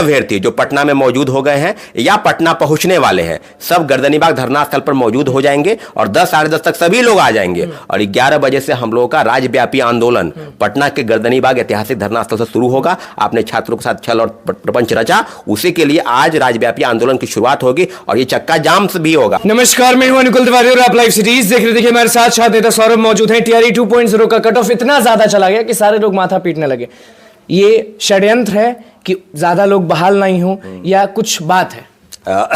अभ्यर्थी जो पटना में मौजूद हो गए हैं या पटना पहुंचने वाले हैं, सब गर्दनीबाग धरना स्थल पर मौजूद हो जाएंगे और 10 साढ़े 10 तक सभी लोग आ जाएंगे और 11 बजे से हम लोगों का राज्यव्यापी आंदोलन पटना के गर्दनीबाग ऐतिहासिक धरना स्थल से शुरू होगा। आपने छात्रों के साथ छल और प्रपंच रचा, उसी के लिए आज राज्यव्यापी आंदोलन की शुरुआत होगी और ये चक्का जाम से भी होगा। नमस्कार, मैं हूं अनुकुल तिवारी और आप लाइव सीरीज देख रहे। देखिए हमारे साथ छात्र नेता सौरभ मौजूद हैं। टीआरई 2.0 का कट ऑफ इतना ज्यादा चला गया कि सारे लोग माथा पीटने लगे। ये षड्यंत्र है कि ज्यादा लोग बहाल नहीं हो या कुछ बात है?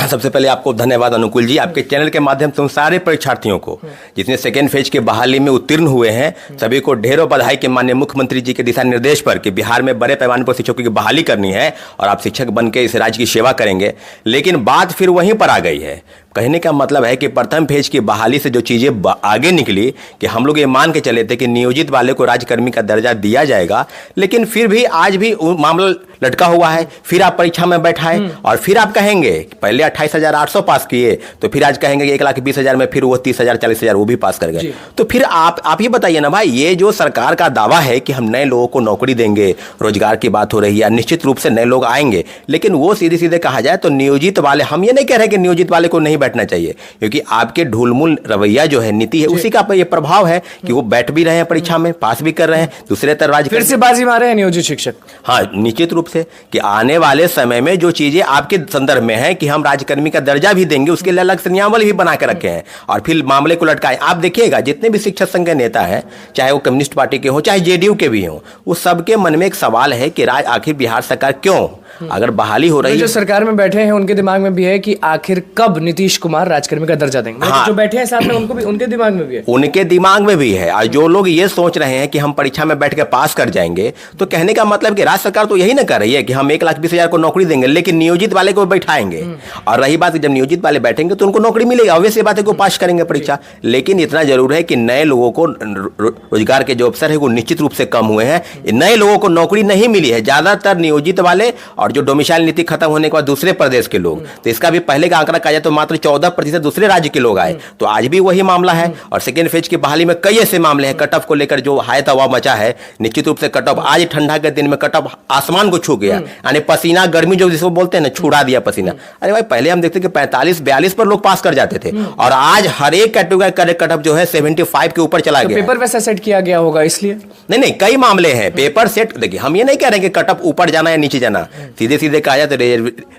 सबसे पहले आपको धन्यवाद अनुकुल जी, आपके चैनल के माध्यम से उन सारे परीक्षार्थियों को जितने सेकेंड फेज के बहाली में उत्तीर्ण हुए हैं, सभी को ढेरों बधाई के माननीय मुख्यमंत्री जी के दिशा निर्देश पर कि बिहार में बड़े पैमाने पर शिक्षकों की बहाली करनी है और आप शिक्षक बन के इस राज्य की सेवा करेंगे। लेकिन बात फिर वहीं पर आ गई है। कहने का मतलब है कि प्रथम फेज की बहाली से जो चीज़ें आगे निकली कि हम लोग ये मान के चले थे कि नियोजित वाले को राज्यकर्मी का दर्जा दिया जाएगा, लेकिन फिर भी आज भी मामला लटका हुआ है। फिर आप परीक्षा में बैठाए और फिर आप कहेंगे पहले 28,800 पास किए, तो फिर आज कहेंगे 1,20,000 में फिर वो 30,000 40,000 वो भी पास कर गए। तो फिर आप ही बताइए ना भाई, ये जो सरकार का दावा है कि हम नए लोगों को नौकरी देंगे, रोजगार की बात हो रही है, निश्चित रूप से नए लोग आएंगे, लेकिन वो सीधे सीधे कहा जाए तो नियोजित वाले, हम ये नहीं कह रहे कि नियोजित वाले को नहीं बैठना चाहिए, क्योंकि आपके ढुलमुल रवैया जो है, नीति है, उसी का ये प्रभाव है कि वो बैठ भी रहे हैं परीक्षा में, पास भी कर रहे हैं, दूसरे तरह फिर से बाजी मारे हैं नियोजित शिक्षक। हाँ, निश्चित रूप से कि आने वाले समय में जो चीजें आपके संदर्भ में है कि हम राज्यकर्मी का दर्जा भी देंगे, उसके लिए अलग से नियमावली भी बना के रखे हैं और फिर मामले को लटकाए। आप देखिएगा जितने भी शिक्षक संघ के नेता हैं, चाहे वो कम्युनिस्ट पार्टी के हो चाहे जेडीयू के भी हों, वो सबके मन में एक सवाल है कि आखिर बिहार सरकार क्यों, अगर बहाली हो रही है, जो सरकार में बैठे हैं उनके दिमाग में भी है कि आखिर कब नीतीश कुमार राज्यकर्मी का दर्जा देंगे। हाँ, जो बैठे हैं साथ में उनको भी, उनके दिमाग में भी है, उनके दिमाग में भी है। और जो लोग ये सोच रहे हैं कि हम परीक्षा में बैठ के पास कर जाएंगे, तो कहने का मतलब कि राज्य सरकार तो यही ना कर रही है कि हम 1,20,000 को नौकरी देंगे, लेकिन नियोजित वाले को बैठाएंगे। और रही बात जब नियोजित वाले बैठेंगे तो उनको नौकरी मिलेगी, ऑब्वियस बात है कि वो पास करेंगे परीक्षा। लेकिन इतना जरूर है कि नए लोगों को रोजगार के जो अवसर है वो निश्चित रूप से कम हुए हैं, नए लोगों को नौकरी नहीं मिली है, ज्यादातर नियोजित वाले और जो डोमिसाइल नीति खत्म होने के बाद दूसरे प्रदेश के लोग। तो इसका भी पहले का आंकड़ा कहा जाए तो मात्र 14% दूसरे राज्य के लोग आए। तो आज भी वही मामला है। और सेकेंड फेज की बहाली में कई ऐसे मामले हैं, कट ऑफ को लेकर जो हाय तबाह मचा है। निश्चित रूप से कट ऑफ आज ठंडा के दिन में कट ऑफ आसमान को छू गया, यानी पसीना गर्मी जो जिसको बोलते हैं ना, छुड़ा दिया पसीना। अरे भाई, पहले हम देखते कि 45-42 पर लोग पास कर जाते थे और आज हर एक कैटेगरी का कट ऑफ जो है 75 के ऊपर चला गया। पेपर वैसा सेट किया गया होगा इसलिए? नहीं, कई मामले हैं पेपर सेट। देखिए, हम ये नहीं कह रहे कि कट ऑफ ऊपर जाना या नीचे जाना, सीधे सीधे कहा जाए तो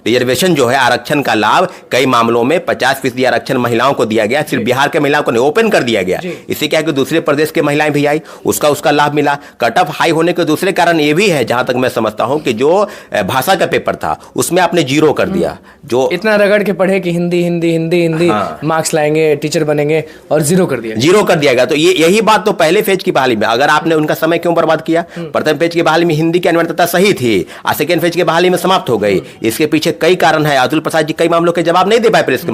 रिजर्वेशन जो है, आरक्षण का लाभ कई मामलों में 50% आरक्षण महिलाओं को दिया गया, सिर्फ बिहार के महिलाओं को नहीं, ओपन कर दिया गया। इससे क्या है कि दूसरे प्रदेश के महिलाएं भी आई, उसका लाभ मिला। कट ऑफ हाई होने के दूसरे कारण ये भी है, जहां तक मैं समझता हूं, कि जो भाषा का पेपर था उसमें आपने 0 कर दिया। जो इतना रगड़ के पढ़े कि हिंदी हिंदी हिंदी हिंदी, मार्क्स लाएंगे, टीचर बनेंगे, और 0 कर दिया, 0 कर दिया गया। तो यही बात तो पहले फेज की बहाली में, अगर आपने उनका समय क्यों बर्बाद किया? प्रथम फेज की बहाली में हिंदी की अनिवार्यता सही थी, सेकेंड फेज की बहाली में समाप्त हो गई। इसके पीछे कई कारण है। अतुल प्रसाद जी कई मामलों के जवाब नहीं दे पाए प्रेस के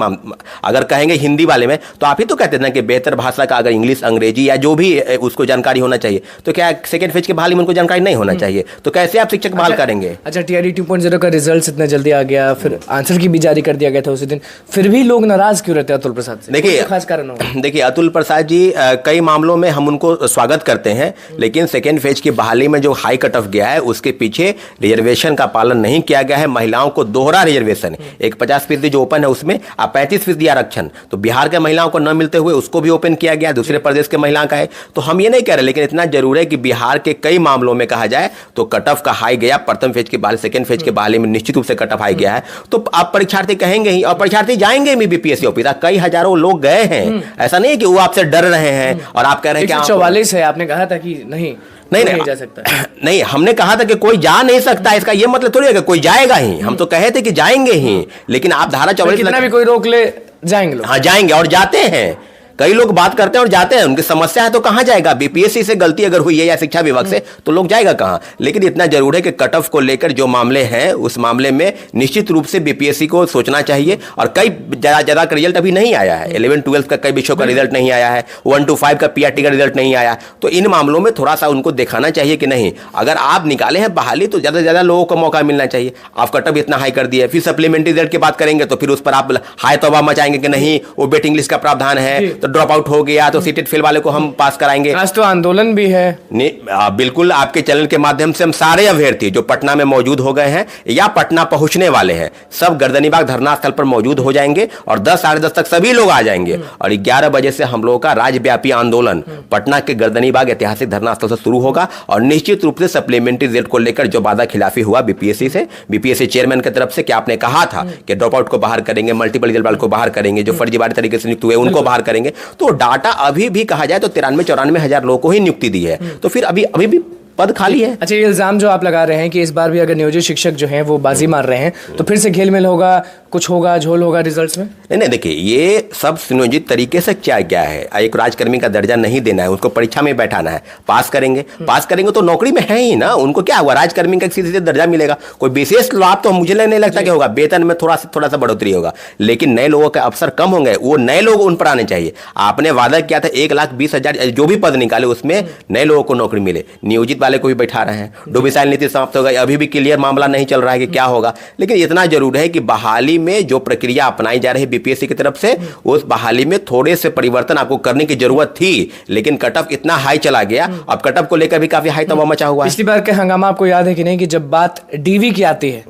अगर कहेंगे हिंदी वाले में, तो आप ही तो कहते थे ना कि बेहतर भाषा का अगर इंग्लिश, अंग्रेजी या जो भी उसको जानकारी होना चाहिए, तो क्या सेकंड फेज के बहाली में उनको जानकारी नहीं होना चाहिए? तो कैसे आप शिक्षक बहाल करेंगे? अच्छा, टीआरई 2.0 का रिजल्ट इतना जल्दी आ गया, फिर आंसर की भी जारी कर दिया गया था उसी दिन, फिर भी लोग नाराज क्यों रहते हैं अतुल प्रसाद से? देखिए, खास कारण होगा। देखिए, अतुल प्रसाद जी कई मामलों में हम उनको स्वागत करते हैं, लेकिन सेकेंड फेज की बहाली में जो हाई कट ऑफ गया है उसके पीछे रिजर्वेशन का पालन नहीं किया गया है। महिलाओं को दोहरा रिजर्वेशन, एक 50% जो ओपन है उसमें 35% आरक्षण, तो बिहार के महिलाओं को न मिलते हुए उसको भी ओपन किया गया, दूसरे प्रदेश के महिलाओं का है। तो हम ये नहीं कह रहे, लेकिन इतना जरूर है कि बिहार के कई मामलों में कहा जाए तो कट ऑफ का हाई गया। प्रथम फेज के बहाली, सेकेंड फेज के बहाली में निश्चित रूप से कट ऑफ हाई गया है। तो आप परीक्षार्थी कहेंगे ही, और परीक्षार्थी जाएंगे भी बीपीएससी ऑफिस, कई हजारों लोग गए हैं। ऐसा नहीं है कि वो आपसे डर रहे हैं और आप कह रहे हैं कि 144 है, आपने कहा था कि नहीं जा सकता। नहीं, हमने कहा था कि कोई जा नहीं सकता, इसका ये मतलब थोड़ी है कि कोई जाएगा ही। हम तो कहे थे कि जाएंगे ही, लेकिन आप धारा 44 कितना भी कोई रोक ले, जाएंगे लोग। हाँ, जाएंगे और जाते हैं। कई लोग बात करते हैं और जाते हैं, उनकी समस्या है तो कहां जाएगा? बीपीएससी से गलती अगर हुई है या शिक्षा विभाग से, तो लोग जाएगा कहां? लेकिन इतना जरूर है कि कट ऑफ को लेकर जो मामले हैं उस मामले में निश्चित रूप से बीपीएससी को सोचना चाहिए। और कई ज्यादा का रिजल्ट अभी नहीं आया है, 11-12 का कई विषयों का रिजल्ट नहीं आया है, 1 to 5 का पीआरटी का रिजल्ट नहीं आया। तो इन मामलों में थोड़ा सा उनको दिखाना चाहिए कि नहीं, अगर आप निकाले हैं बहाली तो ज्यादा से ज्यादा लोगों को मौका मिलना चाहिए। आप कट ऑफ इतना हाई कर दिए, फिर सप्लीमेंट्री रिजल्ट की बात करेंगे तो फिर उस पर आप हाई तौबा मचाएंगे कि नहीं वो वेटिंग लिस्ट का प्रावधान है, तो ड्रॉप आउट हो गया तो सीटेड फेल वाले को हम पास कराएंगे। आज तो आंदोलन भी है। बिल्कुल, आपके चैनल के माध्यम से हम सारे अभ्यर्थी जो पटना में मौजूद हो गए हैं या पटना पहुंचने वाले हैं, सब गर्दनीबाग धरना स्थल पर मौजूद हो जाएंगे और 10 साढ़े 10 तक सभी लोग आ जाएंगे और 11 बजे से हम लोगों का राज्यव्यापी आंदोलन पटना के गर्दनीबाग ऐतिहासिक धरना स्थल से शुरू होगा। और निश्चित रूप से सप्लीमेंट्री रिजल्ट को लेकर जो वादा खिलाफी हुआ बीपीएससी चेयरमैन की तरफ से कि आपने कहा था कि ड्रॉप आउट को बाहर करेंगे, मल्टीपल रिजल्ट वाले को बाहर करेंगे, जो फर्जीवाड़े तरीके से नियुक्त हुए उनको बाहर करेंगे, तो डाटा अभी भी कहा जाए तो 93-94 हजार लोगों को ही नियुक्ति दी है, तो फिर अभी भी पद खाली है। अच्छा, ये इल्जाम जो आप लगा रहे हैं कि इस बार भी अगर नियोजित शिक्षक जो हैं वो बाजी मार रहे हैं तो फिर से खेलमेल होगा, कुछ होगा, झोल होगा रिजल्ट्स में? नहीं, देखिए, ये सब सुनियोजित तरीके से क्या है, एक राजकर्मी का दर्जा नहीं देना है, उसको परीक्षा में बैठाना है, पास करेंगे तो नौकरी में है ही ना, उनको क्या हुआ, राजकर्मी का सीधे दर्जा मिलेगा, कोई विशेष लाभ तो मुझे नहीं लगता कि होगा, वेतन में थोड़ा सा बढ़ोतरी होगा, लेकिन नए लोगों के अवसर कम होंगे, वो नए लोग उन पर आने चाहिए। आपने वादा किया था 1,20,000 जो भी पद निकाले उसमें नए लोगों को नौकरी मिले, नियोजित वाले को भी बैठा रहे हैं। डोमिसाइल नीति समाप्त हो गई, अभी भी क्लियर मामला नहीं चल रहा है कि क्या होगा, लेकिन इतना जरूर है कि बहाली में जो प्रक्रिया अपनाई जा रही है बीपीएससी की तरफ से, उस बहाली में थोड़े से परिवर्तन आपको करने की जरूरत थी, लेकिन कटऑफ इतना हाई चला गया, अब कटऑफ को लेकर भी काफी हाई तबाह मचा हुआ है। पिछली बार का हंगामा आपको याद है कि नहीं, कि जब बात डीवी की आती है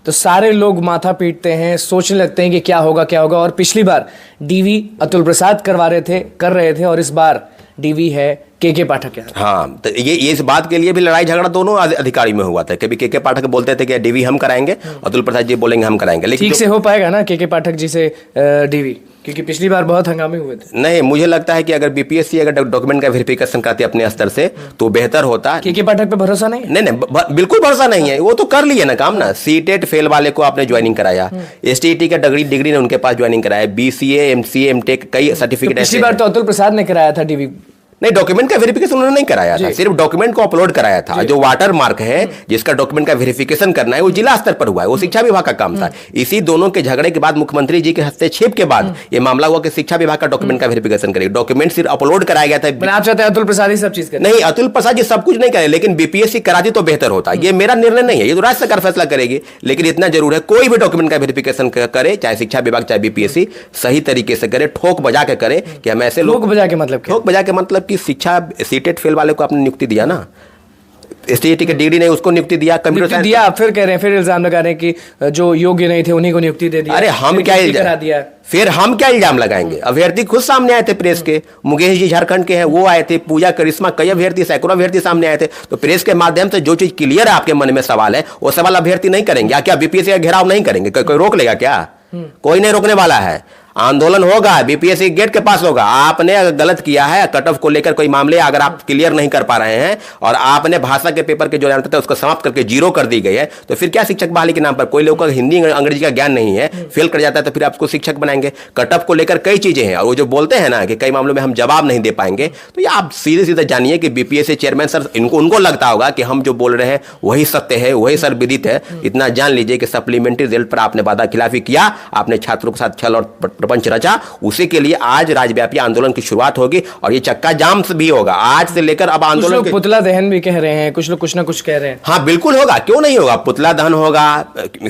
तो सारे लोग माथा पीटते हैं, सोचने लगते हैं कि क्या होगा, और पिछली बार डीवी अतुल प्रसाद कर रहे थे और इस बार डीवी है के पाठक है। हाँ, तो ये इस बात के लिए भी लड़ाई झगड़ा दोनों अधिकारी में हुआ था। कभी के पाठक बोलते थे कि डीवी हम कराएंगे, अतुल प्रसाद जी बोलेंगे हम कराएंगे, लेकिन ठीक से हो पाएगा ना के पाठक जी से डीवी? क्योंकि पिछली बार बहुत हंगामे हुए थे। नहीं, मुझे लगता है कि अगर बीपीएससी अगर डॉक्यूमेंट का वेरिफिकेशन करती अपने स्तर से तो बेहतर होता। के पाठक पे भरोसा नहीं? नहीं, बिल्कुल भरोसा नहीं है, वो तो कर लिए ना काम ना। सीटेट फेल वाले को आपने ज्वाइनिंग कराया, एसटीईटी का डिग्री ने उनके पास ज्वाइनिंग कराया, बीसीए, एमसीए, एमटेक कई सर्टिफिकेट। पिछली बार तो अतुल प्रसाद ने कराया था डीवी। नहीं, डॉक्यूमेंट का वेरिफिकेशन उन्होंने नहीं कराया था, सिर्फ डॉक्यूमेंट को अपलोड कराया था। जो वाटर मार्क है जिसका डॉक्यूमेंट का वेरिफिकेशन करना है वो जिला स्तर पर हुआ है, वो शिक्षा विभाग का काम था। इसी दोनों के झगड़े के बाद मुख्यमंत्री जी के हस्तक्षेप के बाद ये मामला हुआ कि शिक्षा विभाग का डॉक्यूमेंट का वेरिफिकेशन करेगी। डॉक्यूमेंट सिर्फ अपलोड कराया गया था। आप चाहते हैं अतुल प्रसाद ही सब चीज करे? नहीं, अतुल प्रसाद जी सब कुछ नहीं करे, लेकिन बीपीएससी कराती तो बेहतर होता। ये मेरा निर्णय नहीं है, ये तो राज्य सरकार फैसला करेगी, लेकिन इतना जरूर है कोई भी डॉक्यूमेंट का वेरिफिकेशन करे, चाहे शिक्षा विभाग चाहे बीपीएससी, सही तरीके से करे, ठोक बजा के करे। कि हम ऐसे ठोक बजा के मतलब कि शिक्षा सीटेट फेल वाले को आपने नियुक्ति दिया ना, एसटीईटी के डिग्री नहीं उसको नियुक्ति दिया, कंप्यूटर दिया, फिर कह रहे हैं, फिर इल्जाम लगा रहे हैं कि जो योग्य नहीं थे उन्हीं को नियुक्ति दे दिया। अरे हम क्या इल्जाम लगाएंगे? अभ्यर्थी खुद सामने आए थे प्रेस के, मुकेश जी झारखंड के हैं, वो आए थे, पूजा करिश्मा, कई अभ्यर्थी, सैकड़ों अभ्यर्थी सामने आए थे। तो प्रेस के माध्यम से जो चीज क्लियर है आपके मन में सवाल है, वो सवाल अभ्यर्थी नहीं करेंगे। क्या बीपीएससी का घेराव नहीं करेंगे? कोई रोक लेगा क्या? कोई नहीं रोकने वाला है। आंदोलन होगा, बीपीएससी गेट के पास होगा। आपने अगर गलत किया है, कट ऑफ को लेकर कोई मामले अगर आप क्लियर नहीं कर पा रहे हैं और आपने भाषा के पेपर के जो जानते थे उसको समाप्त करके जीरो कर दी गई है, तो फिर क्या शिक्षक बहाली के नाम पर? कोई लोग का हिंदी अंग्रेजी का ज्ञान नहीं है, फेल कर जाता है, तो फिर आपको शिक्षक बनाएंगे? कट ऑफ को लेकर कई चीजें हैं, और वो जो बोलते हैं ना कि कई मामलों में हम जवाब नहीं दे पाएंगे, तो ये आप सीधे सीधे जानिए कि बीपीएससी चेयरमैन सर उनको लगता होगा कि हम जो बोल रहे हैं वही सत्य है, वही सर विदित है। इतना जान लीजिए कि सप्लीमेंट्री रिजल्ट पर आपने वादा खिलाफी किया, आपने छात्रों के साथ छल और प्रपंच रचा, उसी के लिए आज राज्यव्यापी आंदोलन की शुरुआत होगी और ये चक्का जाम भी होगा आज से लेकर अब आंदोलन। कुछ लोग पुतला दहन भी कह रहे हैं, कुछ लोग कुछ ना कुछ कह रहे हैं। हाँ, बिल्कुल होगा, क्यों नहीं होगा? पुतला दहन होगा,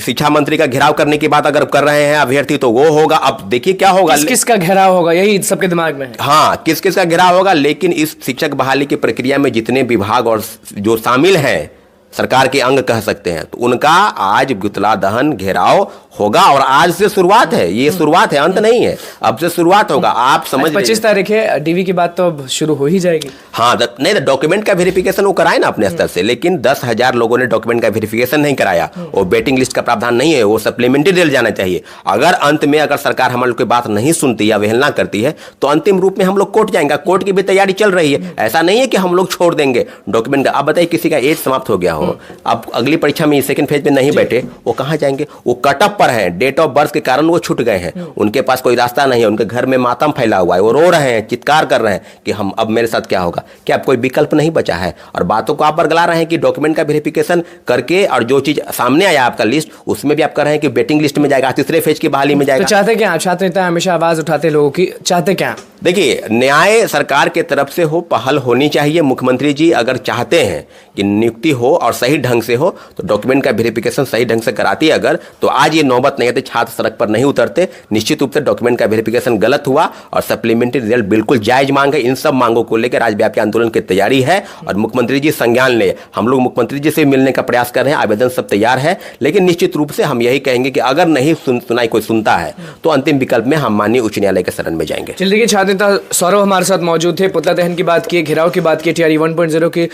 शिक्षा मंत्री का घेराव करने की बात अगर कर रहे हैं अभ्यर्थी तो वो होगा। अब देखिए क्या होगा, किसका घेराव होगा, यही सबके दिमाग में है। हाँ, किस का घेराव होगा, लेकिन इस शिक्षक बहाली की प्रक्रिया में जितने विभाग और जो शामिल हैं, सरकार के अंग कह सकते हैं, तो उनका आज पुतला दहन घेराव होगा। और आज से शुरुआत है, ये शुरुआत है, अंत नहीं है, अब से शुरुआत होगा। आप समझ 25 तारीख है, डीवी की बात तो अब शुरू हो ही जाएगी। हाँ, नहीं, डॉक्यूमेंट का वेरिफिकेशन वो कराए ना अपने स्तर से, लेकिन 10,000 लोगों ने डॉक्यूमेंट का वेरिफिकेशन नहीं कराया। वो वेटिंग लिस्ट का प्रावधान नहीं है, वो सप्लीमेंट्री रिजल्ट जाना चाहिए। अगर अंत में अगर सरकार हम लोग की बात नहीं सुनती या अवहेलना करती है तो अंतिम रूप में हम लोग कोर्ट जाएंगे। कोर्ट की भी तैयारी चल रही है, ऐसा नहीं है कि हम लोग छोड़ देंगे डॉक्यूमेंट का। अब बताइए किसी का एज समाप्त हो गया हो, अब अगली परीक्षा में सेकंड फेज में नहीं बैठे, वो कहां जाएंगे? वो कटअप पर हैं, डेट ऑफ बर्थ के कारण वो छूट गए हैं, उनके पास कोई रास्ता नहीं है, उनके घर में मातम फैला हुआ है, वो रो रहे हैं, चित्कार कर रहे हैं कि हम अब मेरे साथ क्या होगा। क्या अब कोई विकल्प नहीं बचा है? और बातों को आप बरगला रहे हैं कि डॉक्यूमेंट का वेरिफिकेशन करके और जो चीज सामने आया आपका लिस्ट, उसमें भी आप कर रहे हैं कि वेटिंग लिस्ट में जाएगा, तीसरे फेज की बहाली में जाएगा। तो चाहते क्या? छात्र नेता हमेशा आवाज उठाते लोगों की, चाहते क्या? देखिए, न्याय सरकार के तरफ से हो, पहल होनी चाहिए। मुख्यमंत्री जी अगर चाहते हैं कि नियुक्ति हो और सही ढंग से हो, तो डॉक्यूमेंट का वेरिफिकेशन सही ढंग से कराती अगर, तो आज ये नौबत नहीं आती, छात्र सड़क पर नहीं उतरते। निश्चित रूप से डॉक्यूमेंट का वेरिफिकेशन गलत हुआ और सप्लीमेंट्री रिजल्ट बिल्कुल जायज मांग है। इन सब मांगों को लेकर राज्यव्यापी आंदोलन की तैयारी है और मुख्यमंत्री जी संज्ञान ले। हम लोग मुख्यमंत्री जी से मिलने का प्रयास कर रहे हैं, आवेदन सब तैयार है, लेकिन निश्चित रूप से हम यही कहेंगे कि अगर नहीं सुनाई कोई सुनता है तो अंतिम विकल्प में हम माननीय उच्च न्यायालय के शरण में जाएंगे। चलिए देखिए, छात्र नेता सौरभ हमारे साथ मौजूद थे। पुतला दहन की बात की, घेराव की बात की, टीआरई 1.0 की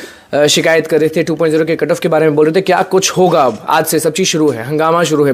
शिकायत कर रहे थे, 2.0 के कट ऑफ के बारे में बोल रहे थे। क्या कुछ होगा अब? आज से सब चीज शुरू है, हंगामा शुरू है।